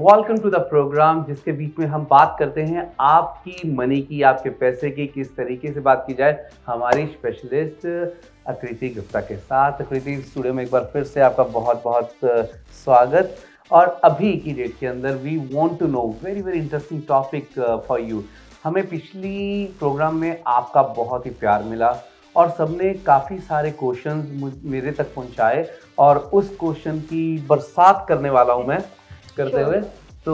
Welcome to the programme जिसके बीच में हम बात करते हैं आपकी मनी की, आपके पैसे की, किस तरीके से बात की जाए हमारी स्पेशलिस्ट आकृति गुप्ता के साथ। आकृति, स्टूडियो में एक बार फिर से आपका बहुत बहुत स्वागत। और अभी की डेट के अंदर we want to know very very interesting topic for you. हमें पिछली प्रोग्राम में आपका बहुत ही प्यार मिला और सबने काफ़ी सारे क्वेश्चंस मेरे तक पहुंचाए और उस क्वेश्चन की बरसात करने वाला हूं मैं करते हुए। तो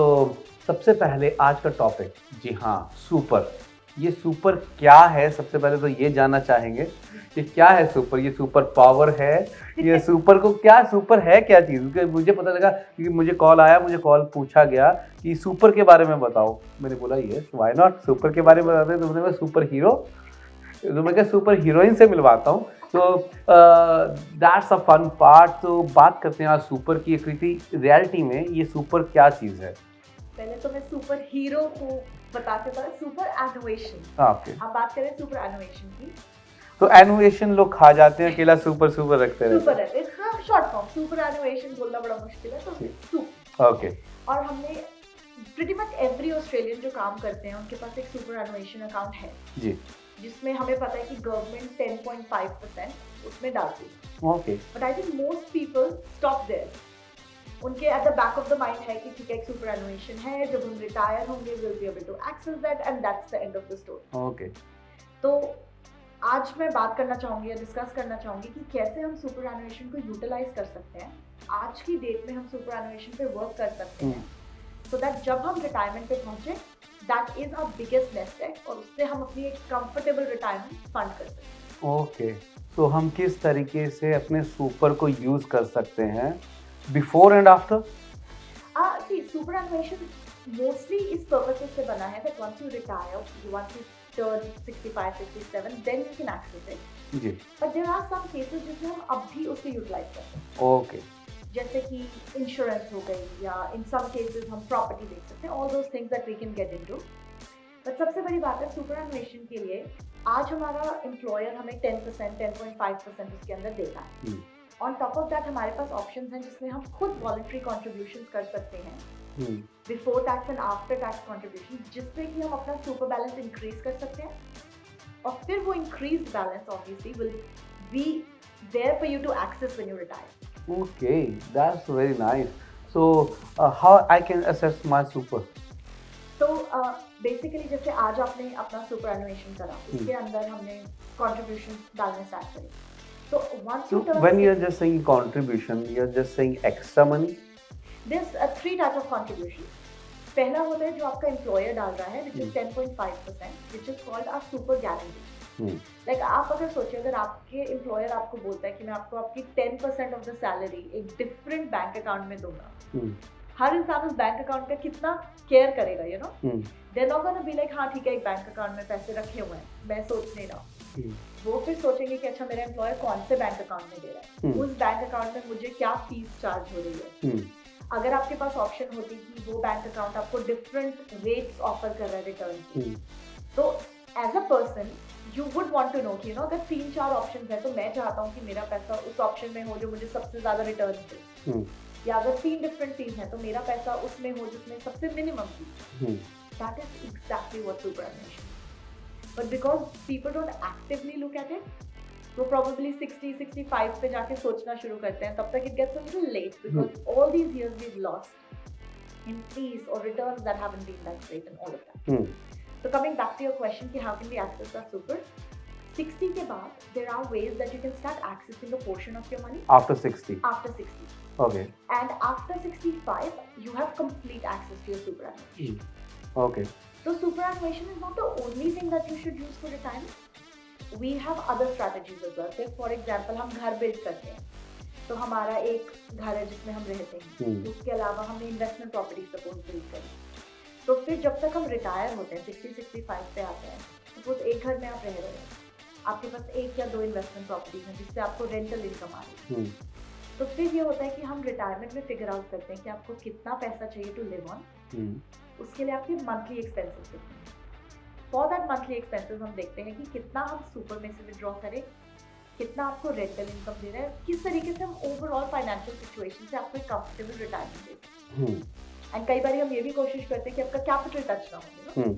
सबसे पहले आज का टॉपिक, जी हाँ, सुपर। ये सुपर क्या है? सबसे पहले तो ये जानना चाहेंगे कि क्या है सुपर? ये सुपर पावर है? ये सुपर को क्या, सुपर है क्या चीज़? क्योंकि मुझे पता लगा, क्योंकि मुझे कॉल आया, मुझे कॉल पूछा गया कि सुपर के बारे में बताओ। मैंने बोला यस, व्हाई नॉट, सुपर के बारे में बताते हैं। तो मैंने बोला सुपर हीरो, तो मैं क्या सुपर हीरोइन से मिलवाता हूँ। तो दैट्स अ फन पार्ट। तो बात करते हैं आज सुपर की। आकृति, रियलिटी में ये सुपर क्या चीज़ है? पहले तो मैं सुपर हीरो को बताते पहले सुपर एनुएशन। ओके, आप बात करें सुपर एनुएशन की, तो एनुएशन लोग खा जाते हैं, अकेला सुपर सुपर रखते रहते सुपर है, इट्स शॉर्ट फॉर्म। सुपर एनुएशन बोलना बड़ा मुश्किल है, तो सुपर। हैं। ओके, और हमने प्रीटी मच एवरी ऑस्ट्रेलियन जो काम करते हैं उनके पास एक सुपर एनुएशन अकाउंट है जी, जिसमें हमें पता है कि गवर्नमेंट 10.5% उसमें डालती है। Okay, but I think most people stop there. उनके at the back of the mind है कि ठीक है, एक सुपर एनुएशन है, जब हम रिटायर होंगे will be able to access that and that's the end of the story. Okay. तो आज मैं बात करना चाहूँगी या डिस्कस करना चाहूँगी कि कैसे हम सुपर एनुएशन को यूटिलाइज कर सकते हैं। आज की डेट में हम सुपर एनुएशन पे वर्क कर सकते हैं सो दैट जब हम रिटायरमेंट पे पहुँचे, that is our biggest nest egg, और उससे हम अपनी एक कंफर्टेबल रिटायरमेंट फंड कर सकते हैं। ओके, तो हम किस तरीके से अपने सुपर को यूज़ कर सकते हैं before and after? See, superannuation mostly इस purposes से बना है that once you retire, once you turn 65, 67, then you can access it. Ji, But there are some cases जिसमें हम अब भी उसको utilize कर सकते हैं। ओके, जैसे कि इंश्योरेंस हो गई, या in some cases हम प्रॉपर्टी देख सकते हैं, all those things that we can get into. But सबसे बड़ी बात है superannuation के लिए, आज हमारा employer हमें 10%, 10.5% उसके अंदर देता है। ऑन टॉप ऑफ दैट हमारे पास ऑप्शंस हैं जिसमें हम खुद वॉलंटरी कॉन्ट्रीब्यूशंस कर सकते हैं, before tax and after tax contribution, जिससे कि हम अपना सुपर बैलेंस इंक्रीज कर सकते हैं। और फिर वो increase balance obviously will be there for you to access when you retire. Okay, that's very nice. So how I can assess my super? तो बेसिकली जैसे आज आपने अपना सुपर एनुएशन करा, उसके अंदर हमने कॉन्ट्रीब्यूशन डालने स्टार्ट करी। So once you turn, when you're just saying contribution, you're just saying extra money? there's three types of contribution. पहला होता है जो आपका एम्प्लॉयर डाल रहा है, which is 10.5%, which is called a super guarantee. Like आप अगर सोचिए, अगर आपके एम्प्लॉयर आपको बोलता है कि मैं आपको आपकी 10% ऑफ द सैलरी एक डिफरेंट बैंक अकाउंट में दूंगा, हर इंसान उस बैंक अकाउंट का कितना केयर करेगा, you know? They're not gonna be like हाँ ठीक है, एक बैंक अकाउंट में पैसे रखे हुए हैं, मैं सोच नहीं रहा। वो फिर सोचेंगे कि अच्छा मेरा एम्प्लॉयर कौन से बैंक अकाउंट में दे रहा है, उस बैंक अकाउंट में मुझे क्या फीस चार्ज हो रही है। अगर आपके पास ऑप्शन होती कि वो बैंक अकाउंट आपको डिफरेंट रेट्स ऑफर कर रहा है रिटर्न की, तो as a person you would want to know कि अगर 3-4 ऑप्शन है तो मैं चाहता हूँ कि मेरा पैसा उस ऑप्शन में हो जो मुझे सबसे ज्यादा रिटर्न दे, या अगर 3 डिफरेंट चीज है तो मेरा पैसा उसमें हो जिसमें सबसे मिनिमम थी। That is exactly what superannuation. But because people don't actively look at it, तो probably 60-65 पे जाके सोचना शुरू करते हैं, तब तक it gets a little late because all these years we've lost in fees or returns that haven't been that great and all of that. So coming back to your question कि how can we access that super? 60 के बाद there are ways that you can start accessing a portion of your money. After 60? After 60. Okay. And after 65, you have complete access to your superannuation. Okay. So superannuation is not the only thing that you should use for retirement. We have other strategies as well. Say for example, हम घर build करते हैं, तो हमारा एक घर है जिसमें हम रहते हैं, उसके अलावा हमने इन्वेस्टमेंट प्रॉपर्टी सपोज बिल्ड करी, तो फिर जब तक हम रिटायर होते हैं 60-65 पे आते हैं, सपोज एक घर में आप रह रहे हैं, आपके पास 1 या 2 इन्वेस्टमेंट प्रॉपर्टीज हैं जिससे आपको रेंटल इनकम आ रही है, तो फिर ये होता है कि हम रिटायरमेंट में फिगर आउट करते हैं कि आपको कितना पैसा चाहिए टू लिव ऑन, उसके लिए आपके मंथली एक्सपेंसेस कितने हैं। फॉर दैट मंथली एक्सपेंसेस हम देखते हैं कि कितना हम सुपर में से विड्रॉ करें, कितना आपको रेंटल इनकम दे रहा है, किस तरीके से हम ओवरऑल फाइनेंशियल सिचुएशन से आपको एक कंफर्टेबल रिटायरमेंट दे। एंड कई बार हम ये भी कोशिश करते हैं कि आपका कैपिटल टच ना हो,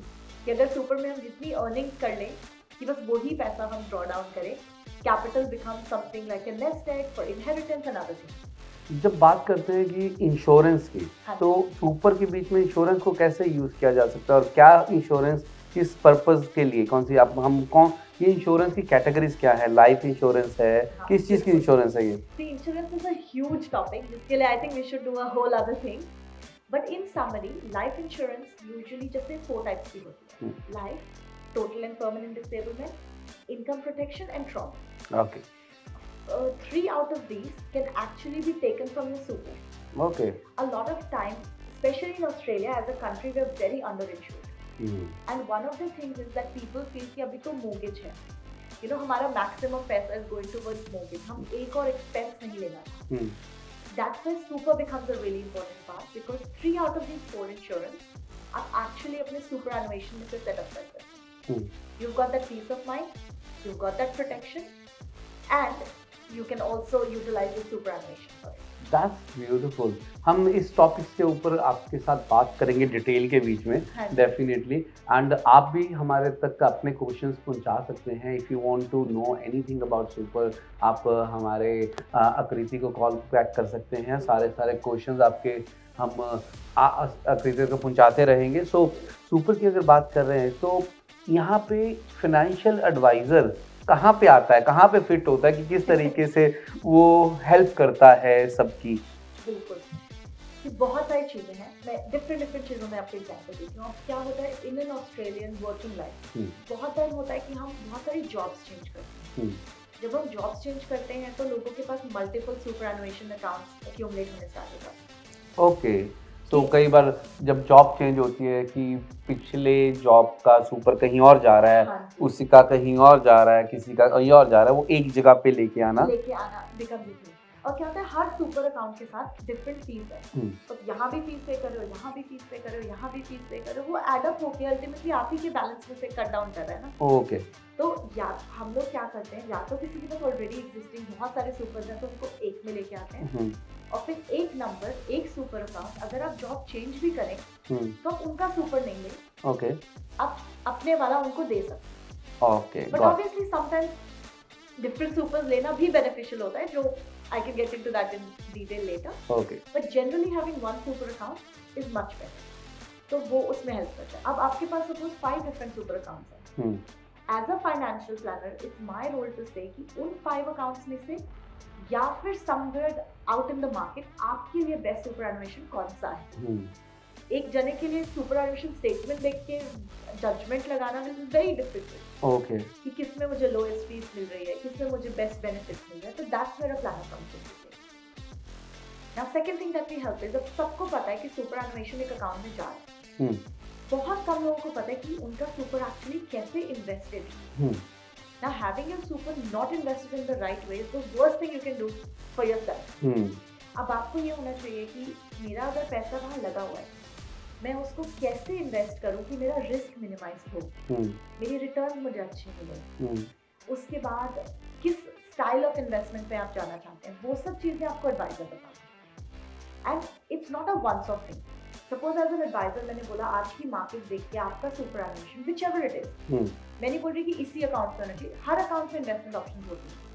कि अगर सुपर में हम जितनी अर्निंग्स कर लें कि बस वही पैसा हम ड्रॉ डाउन करें, capital become something like a nest egg for inheritance and other things. जब बात करते हैं कि इंश्योरेंस की, हाँ। तो सुपर के बीच में इंश्योरेंस को कैसे यूज किया जा सकता है और क्या इंश्योरेंस किस पर्पस के लिए, कौन सी आप हम कौन ये इंश्योरेंस की कैटेगरीज क्या है, लाइफ इंश्योरेंस है, हाँ, किस चीज की इंश्योरेंस है ये? See insurance is a huge topic जिसके लिए I think we should do a whole other thing, but in summary life insurance usually जैसे 4 टाइप्स की होती है, life, total and permanent disablement, income protection and trauma. Okay. 3 out of these can actually be taken from your super. Okay. A lot of time, especially in Australia as a country, we are very underinsured. And one of the things is that people feel कि अभी तो mortgage है, you know, हमारा maximum पैसा is going towards mortgage, हम एक और expense नहीं लेना। That's why super becomes a really important part, because 3 out of these 4 insurance आप actually अपने superannuation में से set up कर सकते हैं। You've got that peace of mind, you've got that protection, and you can also utilize your superannuation for it. That's beautiful. हम इस topic के ऊपर आपके साथ बात करेंगे डिटेल के बीच में, डेफिनेटली। एंड आप भी हमारे तक अपने क्वेश्चंस पहुंचा सकते हैं। If you want to know anything about super, आप हमारे आकृति को कॉल बैक कर सकते हैं। सारे क्वेश्चंस आपके हम आकृति को पहुंचाते रहेंगे। सो सुपर की अगर बात कर रहे हैं तो यहाँ पे फाइनेंशियल एडवाइज़र कहाँ पे आता है, कहाँ पे फिट होता है, कि किस तरीके से वो हेल्प करता है सबकी? बिल्कुल, कि बहुत सारी चीज़ें हैं, मैं डिफरेंट चीज़ों में आपको एग्जांपल देती हूँ। अब क्या होता है in an Australian working life, बहुत टाइम होता है कि हम बहुत सारी जॉब्स चेंज करते हैं। जब हम जॉब्स चेंज करते हैं तो लोगों के पास मल्टीपल सुपरएनुएशन अकाउंट्स एक्यूमुलेट होने स्टार्ट होता है। ओके, तो कई बार जब जॉब चेंज होती है कि पिछले जॉब का सुपर कहीं और जा रहा है, उसी का कहीं और जा रहा है, किसी का कहीं और जा रहा है, वो एक जगह पे लेके आना बिकम डिफरेंट। और क्या होता है हर सुपर अकाउंट के साथ डिफरेंट फीस है, तो यहाँ भी फीस पे करो, यहाँ भी फीस पे करो, यहाँ भी फीस पे करो, वो एडअप होके अल्टीमेटली आप ही के बैलेंस में से कट डाउन कर रहा है ना। ओके, तो या हम लोग क्या करते हैं, या तो किसी के पास ऑलरेडी एग्जिस्टिंग बहुत सारे सुपर हैं तो उनको एक में लेके आते हैं, और फिर एक नंबर एक सुपर अकाउंट, अगर आप जॉब चेंज भी करें तो आप उनका सुपर नहीं ले, ओके, आप अपने वाला उनको दे सकते हैं। Okay, but obviously sometimes different supers लेना भी बेनिफिशियल होता है, जो I can get into that in detail later. Okay. But generally having one super account is much better. तो वो उसमें हेल्प करता है। अब आपके पास सपोज 5 डिफरेंट सुपर अकाउंट्स हैं। As a financial planner, it's my role to say कि उन 5 अकाउंट्स में से या फिर somewhere out in the market आपके लिए बेस्ट सुपरएनुएशन कौन सा है। एक जने के लिए सुपरएनुएशन स्टेटमेंट देख के जजमेंट लगाना इज वेरी डिफिकल्ट। ओके, कि किस में मुझे लोएस्ट फीस मिल रही है, किस में मुझे बेस्ट बेनिफिट्स मिल रहे हैं, तो that's where a planner comes into. Now second thing that we help is, अब सबको पता है कि सुपरएनुएशन एक अकाउंट में जा रहा है, बहुत कम लोगों को पता है कि उनका सुपर एक्चुअली कैसे इन्वेस्टेड है। Now having your super not invested in the right way is the worst thing you can do for yourself. अब आपको ये होना चाहिए कि मेरा अगर पैसा वहाँ लगा हुआ है, मैं उसको कैसे इन्वेस्ट करूं कि मेरा रिस्क मिनिमाइज हो, मेरी रिटर्न मुझे अच्छी मिले, उसके बाद किस स्टाइल ऑफ इन्वेस्टमेंट पे आप जाना चाहते हैं, वो सब चीज़ें आपको एडवाइजर बताते हैं। And it's not a once off thing. Suppose as an adviser मैंने बोला आज की मार्केट देख के आपका superannuation whichever it is, मैं नहीं बोल रही कि इसी अकाउंट में होना चाहिए, हर अकाउंट में इन्वेस्टमेंट ऑप्शन होती है,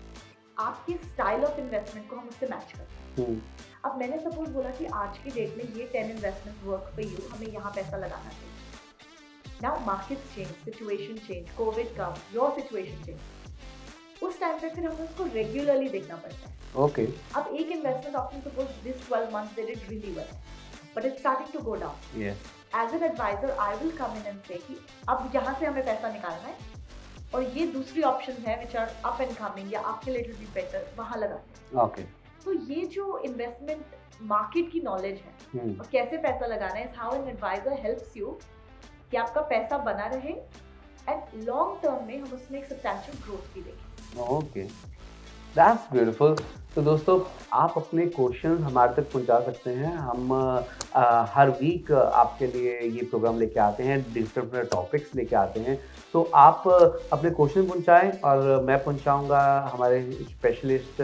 आपके स्टाइल ऑफ इन्वेस्टमेंट को हम उससे मैच करते हैं। अब मैंने सपोज बोला कि आज की डेट में ये 10 इन्वेस्टमेंट वर्क फॉर यू, हमें यहाँ पैसा लगाना चाहिए। Now market change, situation change, Covid come, your situation change, उस टाइम पे फिर हमें उसको रेगुलरली देखना पड़ता है। ओके, अब एक investment option suppose this 12 months they did really well, but it's starting to go down. As an adviser I will come in and say कि अब यहाँ से हमें पैसा निकालना है और ये दूसरी ऑप्शन है which are up and coming या आपके लिए बी बेटर, वहाँ लगाते हैं। ओके, तो ये जो इन्वेस्टमेंट मार्केट की नॉलेज है और कैसे पैसा लगाना है, how an adviser helps you कि आपका पैसा बना रहे एंड लॉन्ग टर्म में हम उसमें एक सब्सटैंशियल ग्रोथ भी देखें। Okay, that's beautiful. तो दोस्तों आप अपने क्वेश्चंस हमारे तक पहुंचा सकते हैं। हम हर वीक आपके लिए ये प्रोग्राम लेके आते हैं, डिफरेंट टॉपिक्स लेके आते हैं, तो आप अपने क्वेश्चन पहुंचाएं और मैं पहुंचाऊंगा हमारे स्पेशलिस्ट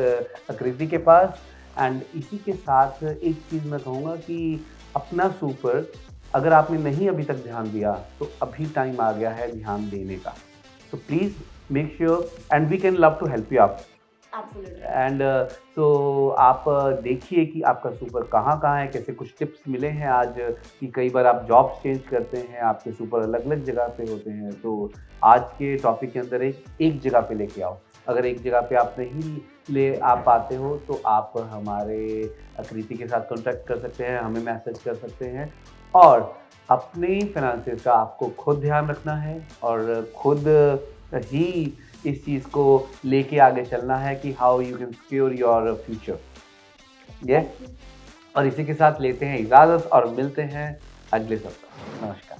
आकृति के पास। एंड इसी के साथ एक चीज़ मैं कहूँगा कि अपना सुपर अगर आपने नहीं अभी तक ध्यान दिया तो अभी टाइम आ गया है ध्यान देने का। तो please make sure and we can love to help you out. Absolutely. And तो आप देखिए कि आपका सुपर कहाँ है, कैसे कुछ टिप्स मिले हैं आज कि कई बार आप जॉब चेंज करते हैं, आपके सुपर अलग-अलग जगह पे होते हैं, तो आज के टॉपिक के अंदर एक जगह पे लेके आओ। अगर एक जगह पे आप नहीं ले आ पाते हो तो आप हमारे कृति के साथ कॉन्टैक्ट कर सकते हैं, हमें मैसेज कर सकते हैं और अपने फाइनेंसेस का आपको खुद ध्यान रखना है और खुद ही इस चीज़ को लेके आगे चलना है कि how you can secure your future. ये और इसी के साथ लेते हैं इजाज़त और मिलते हैं अगले सप्ताह। नमस्कार।